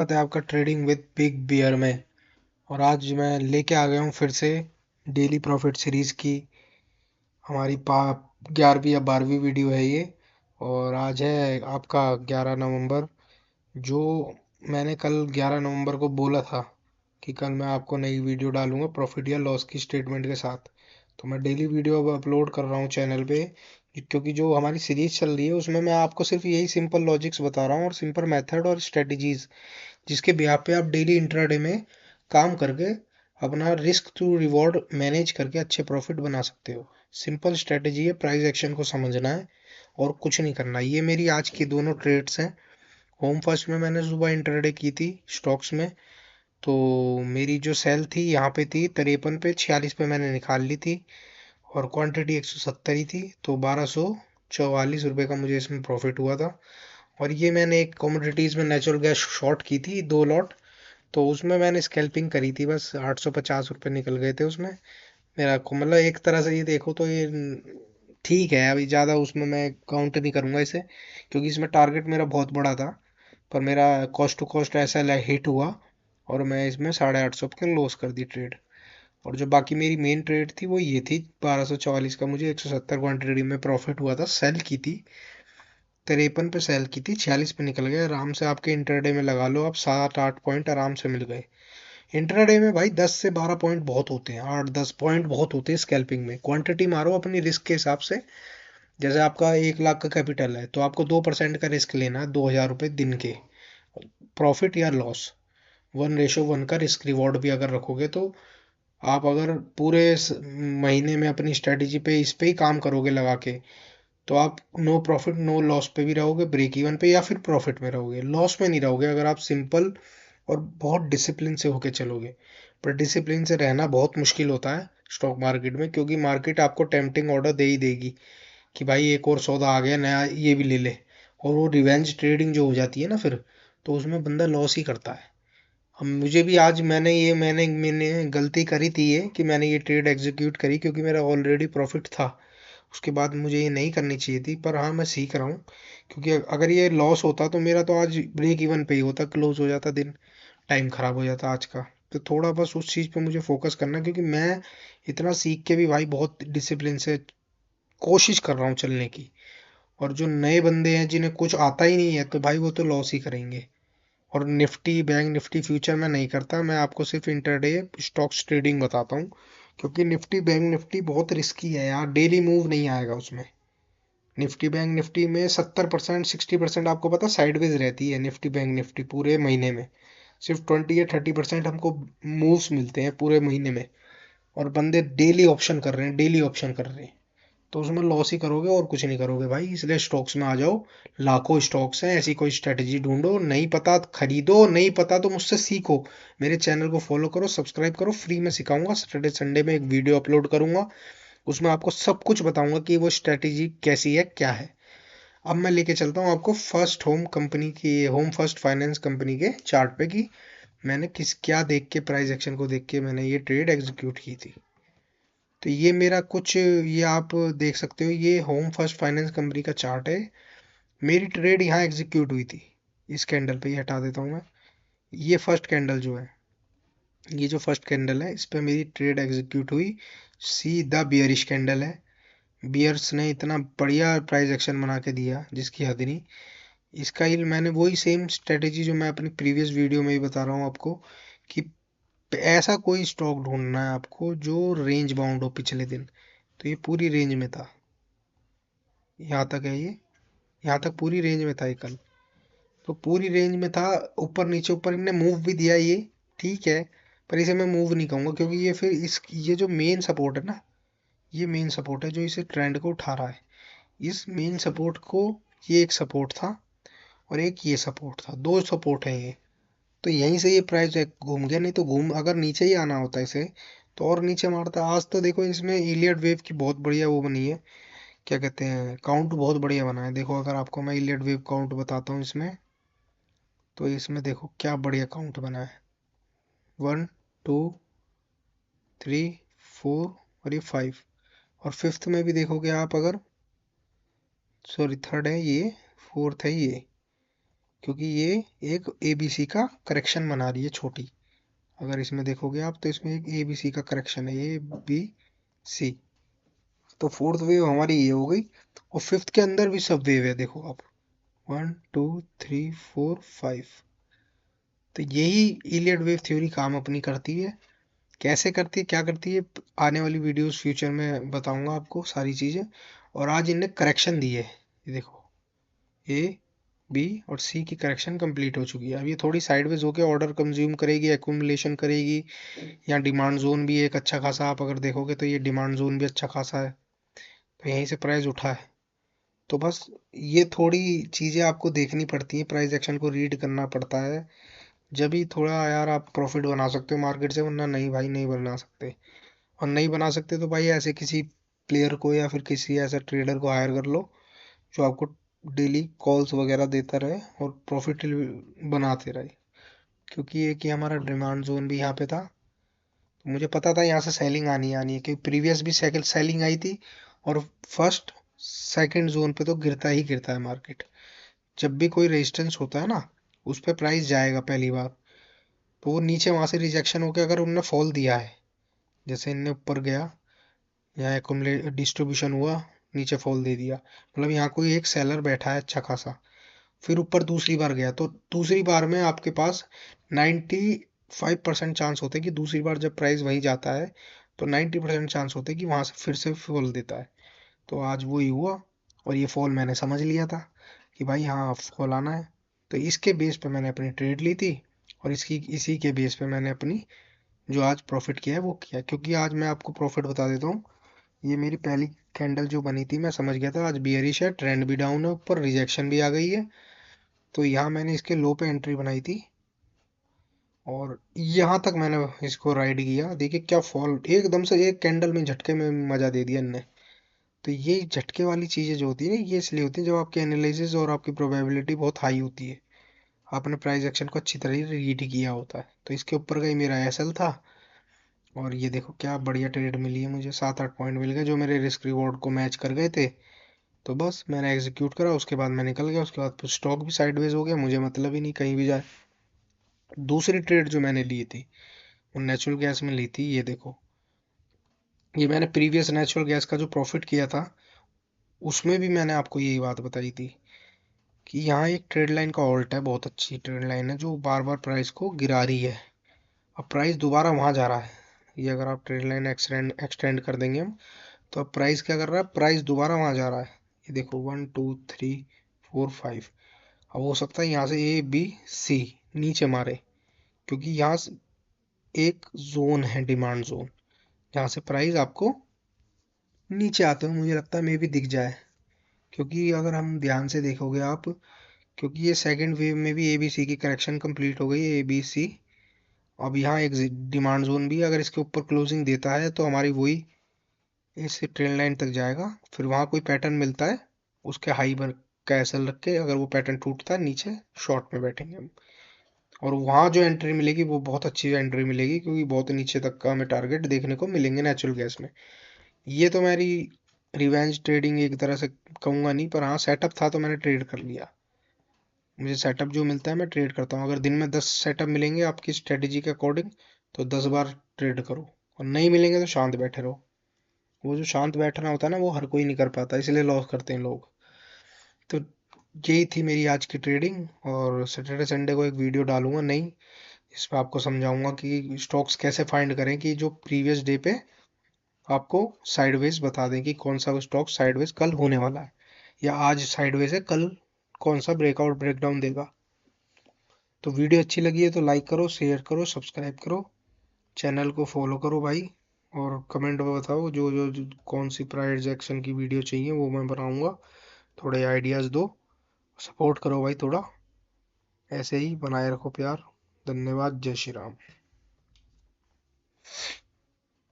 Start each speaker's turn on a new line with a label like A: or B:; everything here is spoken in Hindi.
A: स्वागत है आपका ट्रेडिंग विद बिग बियर में। और आज मैं लेके आ गया हूँ फिर से डेली प्रॉफिट सीरीज की हमारी 11वीं या 12वीं वीडियो है ये। और आज है आपका 11 नवंबर। जो मैंने कल 11 नवंबर को बोला था कि कल मैं आपको नई वीडियो डालूंगा प्रॉफिट या लॉस की स्टेटमेंट के साथ। तो मैं डेली वीडियो अब अपलोड कर रहा हूँ चैनल पे, क्योंकि जो हमारी सीरीज चल रही है उसमें मैं आपको सिर्फ यही सिंपल लॉजिक्स बता रहा हूँ और सिंपल मेथड और स्ट्रेटजीज जिसके बिहाफ पे आप डेली इंट्राडे में काम करके अपना रिस्क टू रिवॉर्ड मैनेज करके अच्छे प्रॉफिट बना सकते हो। सिंपल स्ट्रेटजी है, प्राइस एक्शन को समझना है और कुछ नहीं करना। ये मेरी आज की दोनों ट्रेड्स हैं। होम फर्स्ट में मैंने सुबह इंट्राडे की थी स्टॉक्स में। तो मेरी जो सेल थी यहाँ पे थी 53 पे, 46 पे मैंने निकाल ली थी और क्वांटिटी 170 ही थी, तो 1244 रुपये का मुझे इसमें प्रॉफिट हुआ था। और ये मैंने एक कमोडिटीज़ में नेचुरल गैस शॉर्ट की थी 2 लॉट। तो उसमें मैंने स्कैल्पिंग करी थी, बस 850 रुपये निकल गए थे उसमें मेरा को। मतलब एक तरह से ये देखो तो ये ठीक है। अभी ज़्यादा उसमें मैं काउंट नहीं करूँगा इसे, क्योंकि इसमें टारगेट मेरा बहुत बड़ा था। पर मेरा कॉस्ट टू कॉस्ट ऐसा हिट हुआ और मैं इसमें 850 के लॉस कर दी ट्रेड। और जो बाकी मेरी मेन ट्रेड थी वो ये थी 1244 का, मुझे 170 क्वांटिटी में प्रॉफिट हुआ था, सेल की थी 53 पे, सेल की थी 46 पे, निकल गए आराम से। आपके इंटरडे में लगा लो आप 7-8 पॉइंट आराम से मिल गए। इंटरडे में भाई 10 से 12 पॉइंट बहुत होते हैं, 8-10 पॉइंट बहुत होते हैं स्कैल्पिंग में। क्वांटिटी मारो अपनी रिस्क के हिसाब से। जैसे आपका 1 लाख का कैपिटल है तो आपको 2% का रिस्क लेना है, 2000 रुपये दिन के। प्रॉफिट या लॉस 1:1 का रिस्क रिवॉर्ड भी अगर रखोगे तो आप अगर पूरे महीने में अपनी स्ट्रेटेजी पे इस पे ही काम करोगे लगा के, तो आप नो प्रॉफिट नो लॉस पे भी रहोगे, ब्रेक इवन पे या फिर प्रॉफिट में रहोगे, लॉस में नहीं रहोगे अगर आप सिंपल और बहुत डिसिप्लिन से होके चलोगे। पर डिसिप्लिन से रहना बहुत मुश्किल होता है स्टॉक मार्केट में, क्योंकि मार्केट आपको टेम्पटिंग ऑर्डर दे ही देगी कि भाई एक और सौदा आ गया नया, ये भी ले ले। और वो रिवेंज ट्रेडिंग जो हो जाती है ना फिर, तो उसमें बंदा लॉस ही करता है। अब मुझे भी आज मैंने गलती करी थी ये कि मैंने ये ट्रेड एग्जीक्यूट करी, क्योंकि मेरा ऑलरेडी प्रॉफिट था। उसके बाद मुझे ये नहीं करनी चाहिए थी, पर हाँ मैं सीख रहा हूँ। क्योंकि अगर ये लॉस होता तो मेरा तो आज ब्रेक इवन पे ही होता, क्लोज हो जाता दिन, टाइम खराब हो जाता आज का। तो थोड़ा बस उस चीज़ पे मुझे फोकस करना, क्योंकि मैं इतना सीख के भी भाई बहुत डिसिप्लिन से कोशिश कर रहा हूँ चलने की। और जो नए बंदे हैं जिन्हें कुछ आता ही नहीं है तो भाई वो तो लॉस ही करेंगे। और निफ्टी बैंक निफ्टी फ्यूचर में नहीं करता, मैं आपको सिर्फ इंटरडे स्टॉक्स ट्रेडिंग बताता हूँ। क्योंकि निफ्टी बैंक निफ्टी बहुत रिस्की है यार, डेली मूव नहीं आएगा उसमें। निफ्टी बैंक निफ्टी में 70% 60% आपको पता साइडवेज रहती है निफ्टी बैंक निफ्टी पूरे महीने में। सिर्फ 20 या 30% हमको मूव्स मिलते हैं पूरे महीने में। और बंदे डेली ऑप्शन कर रहे हैं, डेली ऑप्शन कर रहे हैं। तो उसमें लॉस ही करोगे और कुछ नहीं करोगे भाई, इसलिए स्टॉक्स में आ जाओ। लाखों स्टॉक्स हैं, ऐसी कोई स्ट्रेटजी ढूंढो, नहीं पता खरीदो, नहीं पता तो मुझसे सीखो। मेरे चैनल को फॉलो करो, सब्सक्राइब करो, फ्री में सिखाऊंगा। सैटरडे संडे में एक वीडियो अपलोड करूंगा, उसमें आपको सब कुछ बताऊंगा कि वो स्ट्रेटजी कैसी है क्या है। अब मैं लेके चलता हूँ आपको फर्स्ट होम कंपनी की, होम फर्स्ट फाइनेंस कंपनी के चार्ट पे कि मैंने किस क्या देख के, प्राइस एक्शन को देख के मैंने ये ट्रेड एग्जीक्यूट की थी। तो ये मेरा कुछ, ये आप देख सकते हो, ये होम फर्स्ट फाइनेंस कंपनी का चार्ट है। मेरी ट्रेड यहाँ एग्जीक्यूट हुई थी इस कैंडल पे, ये हटा देता हूँ मैं। ये फर्स्ट कैंडल जो है, ये जो फर्स्ट कैंडल है इस पे मेरी ट्रेड एग्जीक्यूट हुई। सीधा बियरिश कैंडल है। बियर्स ने इतना बढ़िया प्राइस एक्शन बना के दिया जिसकी हद नहीं। इसका ही मैंने वही सेम स्ट्रेटेजी जो मैं अपनी प्रीवियस वीडियो में ही बता रहा हूँ आपको, कि ऐसा कोई स्टॉक ढूंढना है आपको जो रेंज बाउंड हो पिछले दिन। तो ये पूरी रेंज में था, यहाँ तक है ये, यहाँ तक पूरी रेंज में था ये कल। तो पूरी रेंज में था, ऊपर नीचे, ऊपर इनने मूव भी दिया ये, ठीक है। पर इसे मैं मूव नहीं कहूँगा, क्योंकि ये फिर इस ये जो मेन सपोर्ट है ना, ये मेन सपोर्ट है जो इसे ट्रेंड को उठा रहा है। इस मेन सपोर्ट को, ये एक सपोर्ट था और एक ये सपोर्ट था, दो सपोर्ट है ये। तो यहीं से ये प्राइस घूम गया, नहीं तो घूम अगर नीचे ही आना होता इसे तो और नीचे मारता। आज तो देखो इसमें इलियट वेव की बहुत बढ़िया वो बनी है, क्या कहते हैं, काउंट बहुत बढ़िया बना है। देखो अगर आपको मैं इलियट वेव काउंट बताता हूँ इसमें, तो इसमें देखो क्या बढ़िया काउंट बना है। 1 2 3 4 और ये 5। और फिफ्थ में भी देखोगे आप अगर, सॉरी थर्ड है ये, फोर्थ है ये, क्योंकि ये एक ABC का करेक्शन बना रही है छोटी। अगर इसमें देखोगे आप तो इसमें एक ABC का करेक्शन है, ABC। तो फोर्थ वेव हमारी ये हो गई। और फिफ्थ के अंदर भी सब वेव है, देखो आप, 1 2 3 4 5। तो यही इलियड वेव थ्योरी काम अपनी करती है। कैसे करती है, क्या करती है, आने वाली वीडियोस फ्यूचर में बताऊंगा आपको सारी चीजें। और आज इनने करेक्शन दी है, ये देखो, A B और C की करेक्शन कंप्लीट हो चुकी है। अब ये थोड़ी साइडवेज होकर ऑर्डर कंज्यूम करेगी, एक्यूमुलेशन करेगी। यहाँ डिमांड जोन भी एक अच्छा खासा, आप अगर देखोगे तो ये डिमांड जोन भी अच्छा खासा है। तो यहीं से प्राइस उठा है। तो बस ये थोड़ी चीजें आपको देखनी पड़ती हैं, प्राइस एक्शन को रीड करना पड़ता है। जब भी थोड़ा यार आप प्रॉफिट बना सकते हो मार्केट से, वरना नहीं भाई, नहीं बना सकते। और नहीं बना सकते तो भाई ऐसे किसी प्लेयर को या फिर किसी ऐसा ट्रेडर को हायर कर लो जो आपको डेली कॉल्स वगैरह देता रहे और प्रॉफिट बनाते रहे। क्योंकि ये कि हमारा डिमांड जोन भी यहाँ पे था, तो मुझे पता था यहाँ से सेलिंग आनी है, क्योंकि प्रीवियस भी सेकंड सेलिंग आई थी। और फर्स्ट सेकंड जोन पे तो गिरता ही गिरता है मार्केट। जब भी कोई रेजिस्टेंस होता है ना, उस पे प्राइस जाएगा पहली बार। तो वो नीचे वहां से रिजेक्शन होकर अगर उनने फॉल दिया है, जैसे इनने ऊपर गया, यहाँ एक्युमुलेट डिस्ट्रीब्यूशन हुआ, नीचे फॉल दे दिया, मतलब यहाँ कोई एक सेलर बैठा है अच्छा खासा, फिर ऊपर दूसरी बार गया, तो दूसरी बार में आपके पास 95% चांस होते हैं कि दूसरी बार जब प्राइस वहीं जाता है, तो 90% चांस होते हैं कि वहां से फिर से फॉल देता है। तो आज वो ही हुआ। और ये फॉल मैंने समझ लिया था कि भाई हाँ फॉल आना है। तो इसके बेस पे मैंने अपनी ट्रेड ली थी। और इसकी इसी के बेस पे मैंने अपनी जो आज प्रॉफिट किया है वो किया। क्योंकि आज मैं आपको प्रॉफिट बता देता हूँ, ये मेरी पहली कैंडल जो बनी थी, मैं समझ गया था आज बियरिश है, ट्रेंड भी डाउन है, ऊपर रिजेक्शन भी आ गई है। तो यहाँ मैंने इसके लो पे एंट्री बनाई थी और यहाँ तक मैंने इसको राइड किया। देखिए क्या फॉल, एकदम से एक कैंडल में झटके में मजा दे दिया इनने। तो ये झटके वाली चीजें जो होती है ना, ये इसलिए होती है जब आपकी एनालिसिस और आपकी प्रोबेबिलिटी बहुत हाई होती है, आपने प्राइस एक्शन को अच्छी तरह रीड किया होता है। तो इसके ऊपर का ही मेरा एसएल था। और ये देखो क्या बढ़िया ट्रेड मिली है मुझे, 7 8 पॉइंट मिल गए जो मेरे रिस्क रिवॉर्ड को मैच कर गए थे। तो बस मैंने एग्जीक्यूट करा, उसके बाद मैं निकल गया। उसके बाद स्टॉक भी साइडवेज हो गया, मुझे मतलब ही नहीं कहीं भी जाए। दूसरी ट्रेड जो मैंने ली थी वो नेचुरल गैस में ली थी, ये देखो। ये मैंने प्रीवियस नेचुरल गैस का जो प्रॉफिट किया था, उसमें भी मैंने आपको यही बात बताई थी कि यहाँ एक ट्रेड लाइन का ऑल्ट है, बहुत अच्छी ट्रेड लाइन है जो बार बार प्राइस को गिरा रही है। अब प्राइस दोबारा वहां जा रहा है। ये अगर आप ट्रेड लाइन एक्सटेंड एक्सटेंड कर देंगे हम, तो अब प्राइस क्या कर रहा है, प्राइस दोबारा वहां जा रहा है। ये देखो 1 2 3 4 5। अब हो सकता है यहाँ से A B C नीचे मारे, क्योंकि यहाँ एक जोन है, डिमांड जोन, जहाँ से प्राइस आपको नीचे आते हुए मुझे लगता है मे भी दिख जाए। क्योंकि अगर हम ध्यान से देखोगे आप, क्योंकि ये सेकंड वेव में भी ABC की करेक्शन कंप्लीट हो गई है, ABC। अब यहाँ एक डिमांड जोन भी है, अगर इसके ऊपर क्लोजिंग देता है तो हमारी वही इस ट्रेन लाइन तक जाएगा। फिर वहां कोई पैटर्न मिलता है, उसके हाई पर कैसल रख के अगर वो पैटर्न टूटता है नीचे, शॉर्ट में बैठेंगे हम। और वहां जो एंट्री मिलेगी वो बहुत अच्छी एंट्री मिलेगी, क्योंकि बहुत नीचे तक का हमें टारगेट देखने को मिलेंगे नेचुरल गैस में। ये तो मेरी रिवेंज ट्रेडिंग एक तरह से कहूंगा नहीं, पर हाँ सेटअप था तो मैंने ट्रेड कर लिया। मुझे सेटअप जो मिलता है मैं ट्रेड करता हूँ। अगर दिन में 10 सेटअप मिलेंगे आपकी स्ट्रेटेजी के अकॉर्डिंग, तो 10 बार ट्रेड करो। और नहीं मिलेंगे तो शांत बैठे रहो। वो जो शांत बैठना होता है ना, वो हर कोई नहीं कर पाता, इसलिए लॉस करते हैं लोग। तो यही थी मेरी आज की ट्रेडिंग। और सैटरडे संडे को एक वीडियो डालूंगा नई, इसमें आपको समझाऊंगा कि स्टॉक्स कैसे फाइंड करें कि जो प्रीवियस डे पे आपको साइडवेज बता दें कि कौन सा स्टॉक साइडवेज कल होने वाला है, या आज साइडवेज है, कल कौन सा ब्रेकआउट ब्रेकडाउन देगा। तो वीडियो अच्छी लगी है तो लाइक करो, शेयर करो, सब्सक्राइब करो, चैनल को फॉलो करो भाई। और कमेंट में बताओ जो कौन सी प्राइस एक्शन की वीडियो चाहिए, वो मैं बनाऊंगा। थोड़े आइडियाज़ दो, सपोर्ट करो भाई थोड़ा, ऐसे ही बनाए रखो प्यार। धन्यवाद, जय श्री राम।